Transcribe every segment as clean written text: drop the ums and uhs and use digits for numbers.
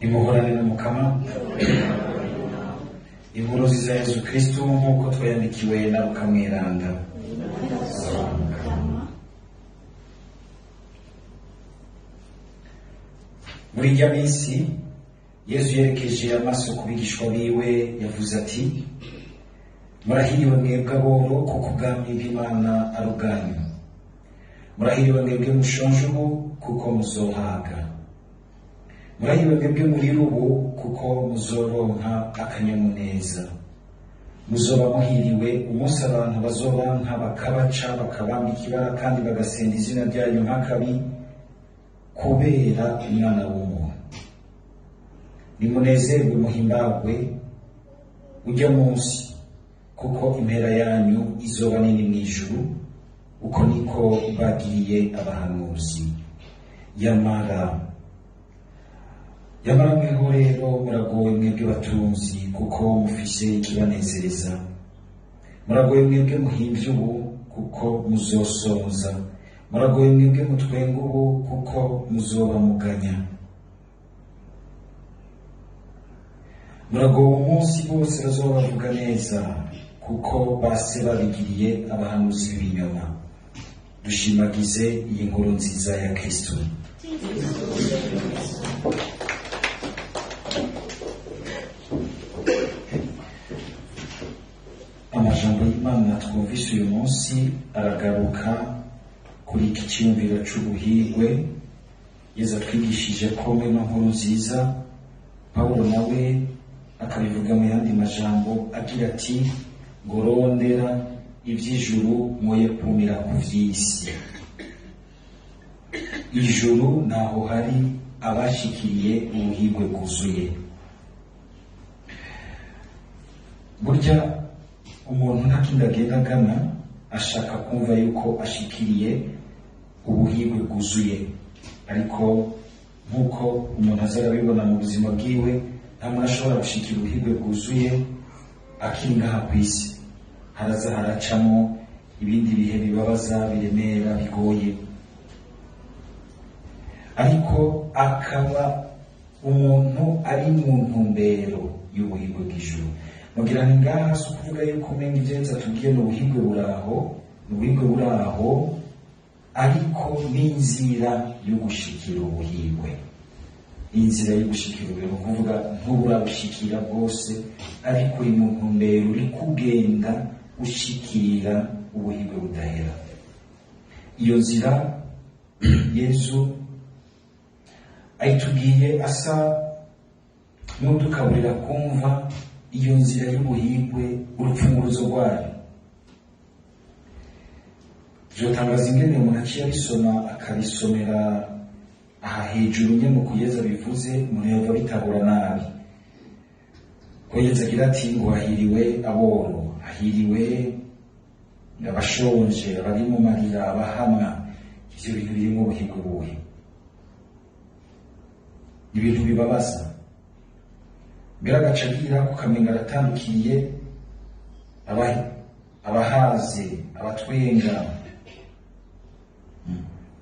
nimuhorane n'umukama inkuru nziza ya Yesu Kristo nk'uko twayandikiwe na Luka mweranda. Muri irya minsi Yesu yerekeje amaso ku bigishwa biwe yavuze ati, murahiriwe mwebwe aboro kuko ubwami bw'Imana ari ubwanyu. Murahiriwe mwebwe mushonje ubu kuko muzohaga. Murahiriwe mwebwe murira ubu kuko muzoronka akanyamuneza. Muzoba muhiriwe umunsi abantu bazobanka bakabaca bakabambika ibara kandi bagasenda izina ryayo nk'akabi kubera umwana w'umuntu. Nimunezerwe muhimbagwe ujya munsi kuko impera yanyu izoba nini mw'ijuru, uko niko bagiye abahanuzi. Yamara mweho rero muragowe mwebwe batunzi kuko mufise ikibanezereza. Muragowe mwebwe muhimvye ubu kuko muzosonza. Muragowe mwebwe mutwenga ubu kuko muzoba muganya. Muragowe umunsi bose bazoba bavuga neza kuko base babigiriye abahanuzi b'ibinyoma. Dushimagize iyi nkuru nziza ya Kristo. Amajambo y'Imana twumvise uyu munsi aragaruka kuri iki cyumviro c'ubuhigwe Yesu atwigishije ko muri ino nkuru nziza Pawulo nawe akabivuga mu yandi majambo agira ati, ngo rondera ivy'ijuru mwoye kumira ku vy'isi. Ijuru naho hari abashikiriye ubuhigwe bwuzuye. Burya umuntu nta kindi agenda agana ashaka kumva yuko ashikiriye ubuhigwe bwuzuye, ariko nk'uko umuntu aza arabibona mu buzima bwiwe, nta muntu ashobora gushikira ubuhigwe bwuzuye akiri ngaha ku isi. Haraza haracamo ibindi bihe bibabaza, biremera, bigoye, ariko akaba umuntu ari mu ntumbero y'ubuhigwe bw'ijuru. Mugira ngo ngaha si ukuvuga yuko umenga ibyenza tubwiye n'ubuhigwe buraho, ariko n'inzira yo gushikira ubuhigwe. Inzira yo gushikira ubuhigwe ni ukuvuga nturabushikira bwose, ariko uri mu ntumbero, uri kugenda ushikira ubuhigwe budahera. Iyo nzira Yesu ayitubwiye asa n'udukaburira kumva iyo nzira y'ubuhigwe, urupfunguruzo rwayo. Vyotangaza ingene umuntu aciye abisoma akabisomera aha hejuru nyene uko Yesu abivuze, umuntu yova bitabura nabi. Ko Yesu agira ati, ngo hahiriwe aboro, hahiriwe abashonje, abari mu marira, abahamwa. Ivyo bintu birimo ubuhigwe buhe? Ibintu bibabaza. Mbere agaca agira kukamenga aratandukiriye abahaze, abatwenga.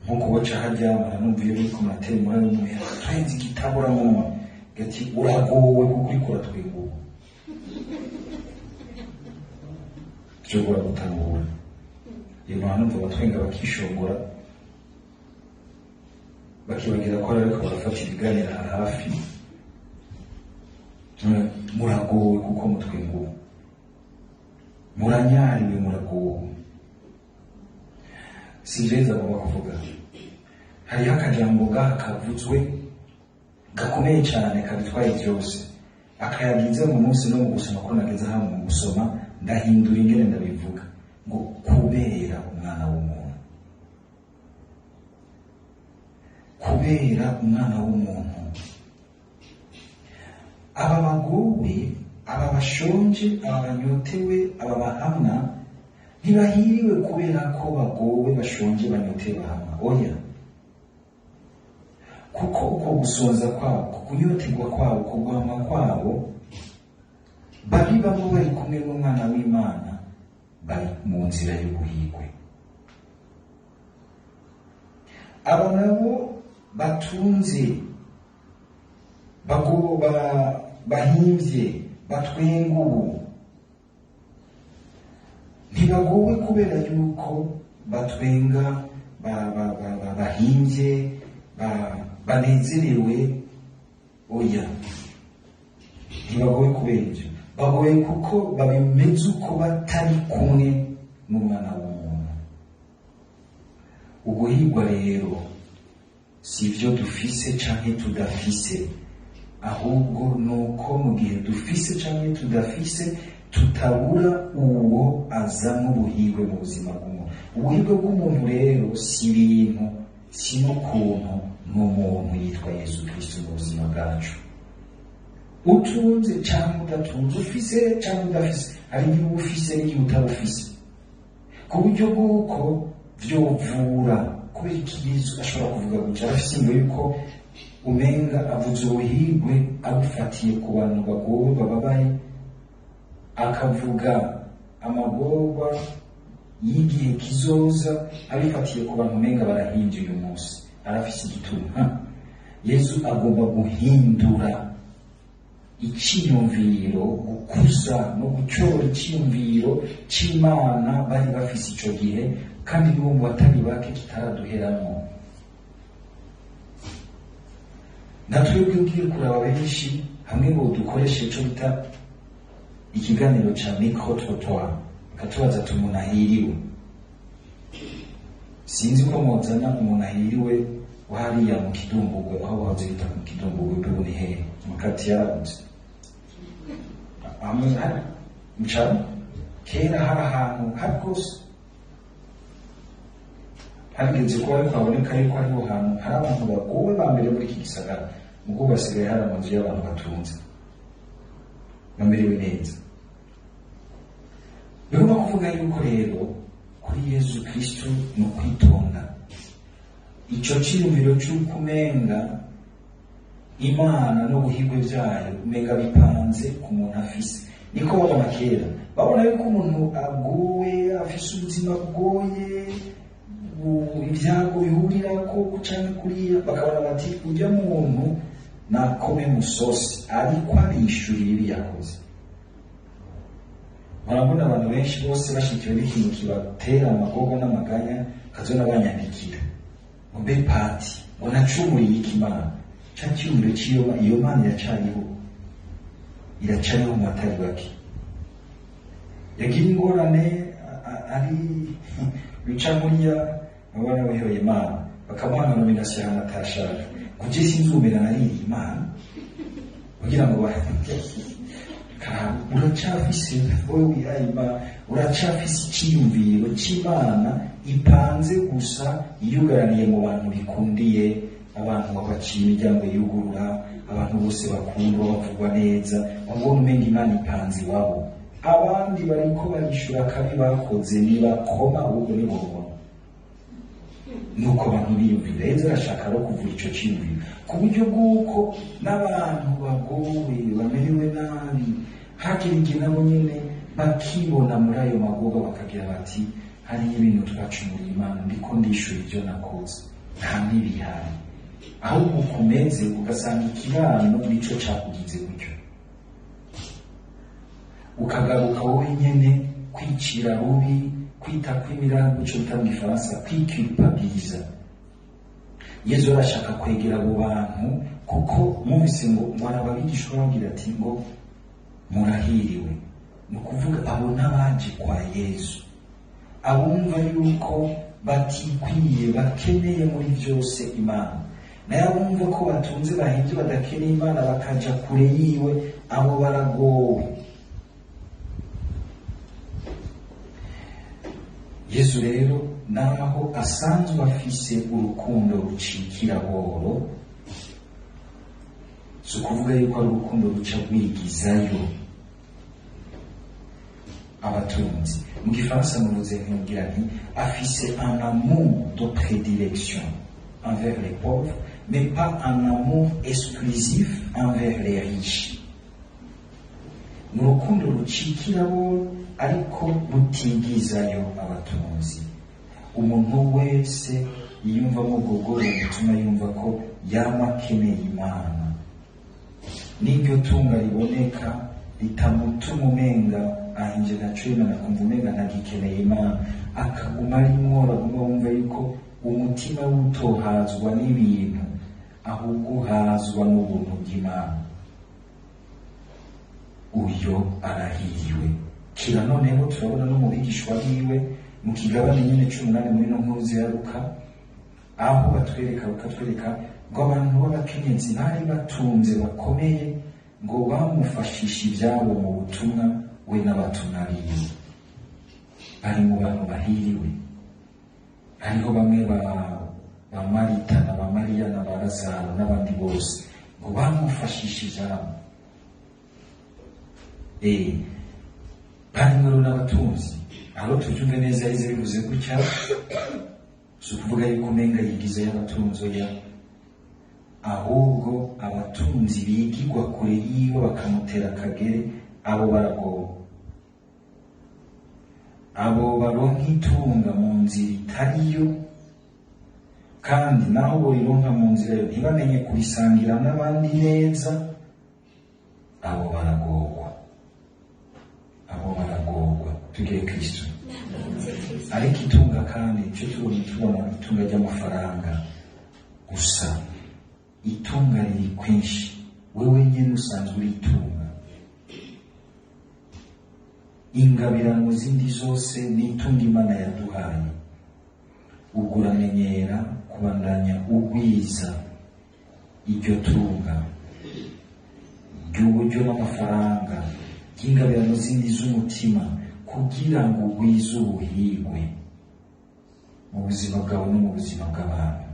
Nkuko boca harya muranumva iyo biriko muratera umurari w'umuyaga, twenze igitabura munwa gati uragowe kuko uriko uratwenguwe. Jogora gutangura. Iyo muranumva abatwenga bakishongora, bakibagira ko ariko barafata ibiganiro hafi. Muragowe kuko mutwenguwe, muranyariwe, muragowe. Sireza baba kuvuga, hariho akajambo gaha kavuzwe gakomeye cyane kabitwaye byose, akayagiza mu munsi no mu gusoma ko nageze hano mu gusoma ndahindura ingene ndabivuga, ngo kubera umwana w'umuntu. Kubera umwana w'umuntu. Aba bagowe, aba bashonje, aba banyotewe, aba bahamwa, ntibahiriwe kubera ko bagowe, bashonje, banyotewe, bahamwa. Oya, kuko uko gusonza kwabo, kunyoterwa kwabo, kugwamwa kwabo, bari bamwe bari kumwe n'umwana w'Imana, bari mu nzira y'ubuhigwe. Aba nabo batunze, bagowe bahimbye batwenga ubu ntibagowe kubera yuko batwenga bahimbye banezerewe, oya, ntibagowe kubera ibyo, bagoye kuko babimeze uko batari kumwe n'umwana w'umuntu. Uguhigwa rero si ibyo dufise canke tudafise, ahubwo nuko mu gihe dufise canke tudafise tutabura uwo azana ubuhigwe mu buzima bw'umuntu. Ubuhigwe bw'umuntu rero si ibintu, si n'ukuntu, n'umuntu yitwa Yesu Kristo mu buzima bwacu. Utunze cyangwa udatunze, ufise cyangwa udafise, hari igihe uba ufise n'igihe utabufise, ku buryo bw'uko vyovura. Kubera iki Yesu ashobora kuvuga gutya? Arafise ingo yuko umenga avuze ubuhigwe abufatiye ku bantu bagowe bababaye, akavuga amagorwa y'igihe kizoza abifatiye ku bantu umenga barahinduye uyu munsi. Arafise igituma. Yesu agomba guhindura icyiyumviro, gukuza no gucyora icyiyumviro cy'Imana bari bafise icyo gihe, kandi nibo mu batari bake kitaraduheramo. Natwebwe ugiye kuraba benshi hamwe ngo dukoreshe icyo bita ikiganiro cya micro-trottoir, akatubaza ati umuntu ahiriwe. Sinzi ko muzana umuntu ahiriwe wahariya mu Kidumbugwe, aho bahoze bita mu Kidumbugwe ubu ni hehe? Mukati yarabutse amwe hari mucana kera hari ahantu hari rwose hageze kuba ariko haboneka yuko hariho hantu hari abantu bagowe ba mbere muri iki gisagara, ubwo basigaye hari amazu y'abantu batunze bamerewe neza. Birimo kuvuga yuko rero kuri Yesu Kristo ni ukwitonda. Icyo cyiyumviro cy'uko umenga Imana n'ubuhigwe byayo umenga bipanze ku muntu afise, niko babona kera. Babona yuko umuntu agowe, afise ubuzima bwoye, ibyago bihurirako canke kuriya, bakabona bati ujya muntu nakome musosi ariko abishurira ibi yakoze. Barabona abantu benshi bose bashikiwe n'ikintu kibatera amagorwa n'amaganya, kazona banyandikira mbe pati ngo nacumuriye ikimana ca cyumviro ciyo iyo Mana iracariho mu batari bake. Yagira ingorane ari bica muriya abana bihoye Imana bakamuha nominasiyo ahantu atashaka, kujye sinzumira nariye Imana kugira ngo uracafise wowe wihayima, uracafise icyiyumviro cy'Imana ipanze gusa iyugaraniye mu bantu bikundiye, abantu babaciye imiryango yugurura, abantu bose bakundwa bavugwa neza, babona umenga Imana ipanze iwabo. Abandi bariko barishura akabi bakoze nibakoma, ahubwo nibobona. Nuko abantu biyumvira Yesu arashaka no kuvura icyo cyiyumviro, ku buryo bw'uko n'abantu bagowe bamerewe nabi hagira igihe nabo nyene bakibona muri ayo magorwa bakagira bati hariyo ibintu twacumuriye Imana, ndiko ndishura ibyo nakoze, nta n'ibihari. Ahubwo ukomeze ugasanga ikibano nico cakugize gutyo, ukagaruka wowe nyene kwicira rubi, kwita kw'imirango, ico bita mu Gifaransa kwiculpabiliza. Yesu arashaka kwegera abo bantu, kuko mwumvise ngo barabigishwa bagira ati ngo murahiriwe, ni ukuvuga abo n'abaje kwa Yesu, abumva yuko batikwiye, bakeneye muri byose Imana, naye abumva ko batunze bahibye badakeneye Imana bakaja kure yiwe, abo baragowe. Yesu rero naho asanzwe afise urukundo rucikira boro, si ukuvuga yuko ari urukundo ruca rwigizayo abatunzi. Mu Gifaransa muvuze nk'ubwira nti afise un amour de prédilection envers les pauvres, mais pas un amour exclusif envers les riches. Ni urukundo rucikira boro ariko rutigizayo abatunzi. Umuntu wese yiyumvamo ubwo bworo butuma yumva ko yama akeneye Imana. n'iryo tunga riboneka ritamutuma umenga ahinje nacwema nakumva umenga ntagikeneye Imana, akaguma arimwo araguma wumva yuko umutima utohazwa n'ibintu ahubwo uhazwa n'ubuntu bw'Imana, uyo arahiriwe. Kira noneho turabona no mu bigishwa biwe mu kigabane nyene 18 muri no nkuru ya Luka, aho bakatwereka ngo abantu b'abakenyezi bari batunze bakomeye ngo bamufashisha ibyabo mu butumwa we n'abatumwa biwe. Bari mu bantu bahiriwe, hariho bamwe ba Marita na ba Mariya na ba Lazaro n'abandi bose ngo bamufashisha ibyabo. Bari muri n'abatunzi, aho tubyumve neza arize bivuze gutya, si ukuvuga yuko umenga yigize y'abatunzi oya, ahubwo abatunzi bigirwa kure yiwe bakamutera akagere, abo baragowe. Abo baronka itunga mu nzira itariyo, kandi naho boyironka mu nzira yo ntibamenye kurisangira n'abandi neza, abo baragorwa. Tugire Kristo. Ariko itunga kandi icyo tubona itunga ry'amafaranga gusa, itunga riri kwinshi, wewe nyine usanzwe uritunga. Ingabirano zindi zose n'itunga Imana yaduhaye, ubwo uramenyera kubandanya ugwiza iryo tunga ry'uburyo n'amafaranga y'ingabirano zindi z'umutima, kugira ngo ugwize ubuhigwe mu buzima bwawe no mu buzima bw'abantu.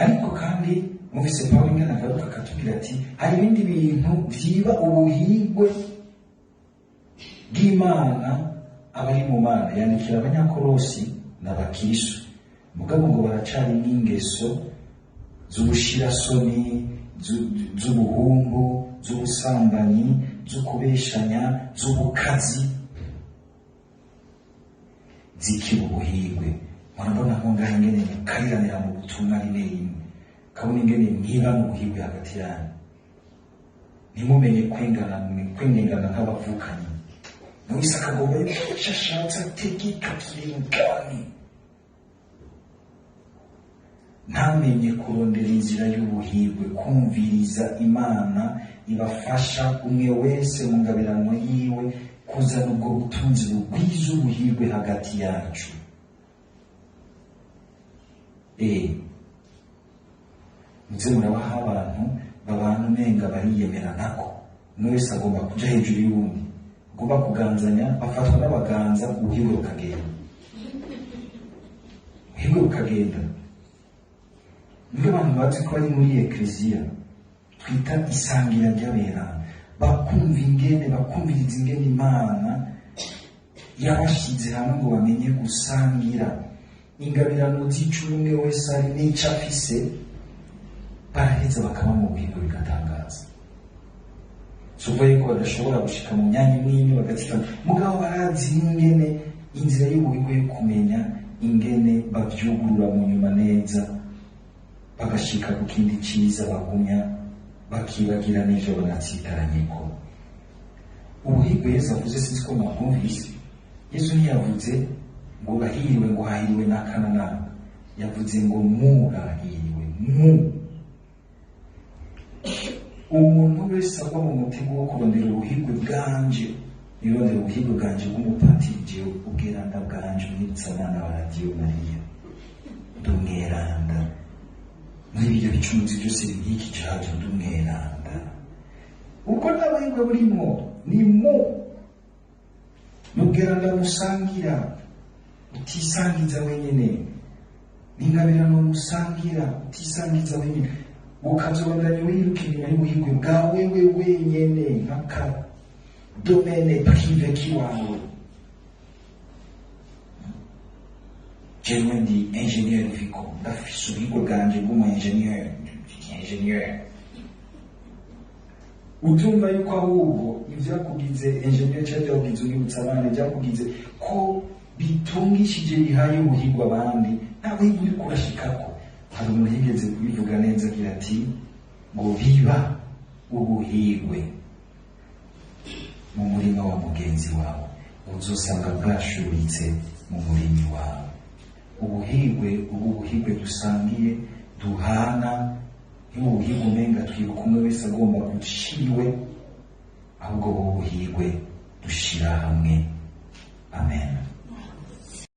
Ariko kandi muvise Pawulo ingana agaruka akatubwira ati hari ibindi bintu vyiba ubuhigwe bw'Imana abari mu Mana. Yandikira Abanyakolosi n'Abakristo, mugabo ngo baracari n'ingeso z'ubushirasoni, z'ubuhumbu, z'ubusambanyi, z'ukubeshanya, z'ubukazi, zikiba ubuhigwe. Murabona ko ngaho ingene mukariranira mu butumwa rimwe rimwe, kabona ingene mwiba mu buhigwe hagati yanyu, ntimumenye kwengana nk'abavukanyi. Mwese akagomba yuko ashatse ategeka kirengane, ntamenye kurondera inzira y'ubuhigwe, kumviriza Imana ibafasha umwe wese mu ngabirano yiwe kuzana ubwo butunzi bugwiza ubuhigwe hagati yacu. Muze murabaha abantu babana umenga bariyemera nako, umwe wese agomba kuja hejuru y'uwundi, agomba kuganzanya, bafatwa n'abaganza, ubuhigwe bukagenda. Nibwo abantu bazi ko bari muri ekleziya twita isangira ry'aberana, bakumviriza ingene Imana yabashyize hamwe ngo bamenye gusangira ingabirano z'icumwe wese ari n'ico afise, baraheza bakaba mu buhigwe bigatangaza. Suva yuko badashobora gushika mu myanya imwe bagatsitana, mugabo barazi ingene inzira y'ubuhigwe yo kumenya ingene bavyugurura mu nyuma neza, bagashika ku kindi ciza bagumya, bakibagira n'ivyo banatsitaranyeko. Ubuhigwe Yesu avuze sinzi ko mwabwumvise. Yesu ntiyavuze ngo bahiriwe, ngo hahiriwe n'akana n'aka, yavuze ngo murahiriwe. Umuntu wese agwa mu mutego wo kurondera ubuhigwe bwanje, yirondera ubuhigwe bwanje bw'umupatiri, jewe ubweranda bwanje umwibutsa abana ba radiyo Mariya, ndumweranda muri ibyo bicuruzi byose bibiki jaje, ndumweranda. Uko n'abahigwe burimo ni n'ubweranda musangira, utisangiza wenyene, n'ingabirano musangira, utisangiza wenyene, ukazobandanya wiruka inyuma y'ubuhigwe bwawe we wenyene nk'aka domene prive kiwawe. Jewe ndi ingenieur viko, ndafise ubuhigwe bwanje bw'umu ingenieur. Utumva yuko ahubwo ivyakugize ingenieur cyangwa byakugize umwibutsa abandi, byakugize ko bitungishije bihaye ubuhigwe abandi, ntabwo uri kurashikako. Hari umuntu yigeze kubivuga neza agira ati ngo biba ubuhigwe mu murima wa mugenzi wawe, uzosanga bwashuritse mu murimi wawe. ubuhigwe dusangiye duhana, nk'ubuhigwe umenga twibuka umwe wese agomba gushiriwe, ahubwo ubuhigwe dushira hamwe. Amen.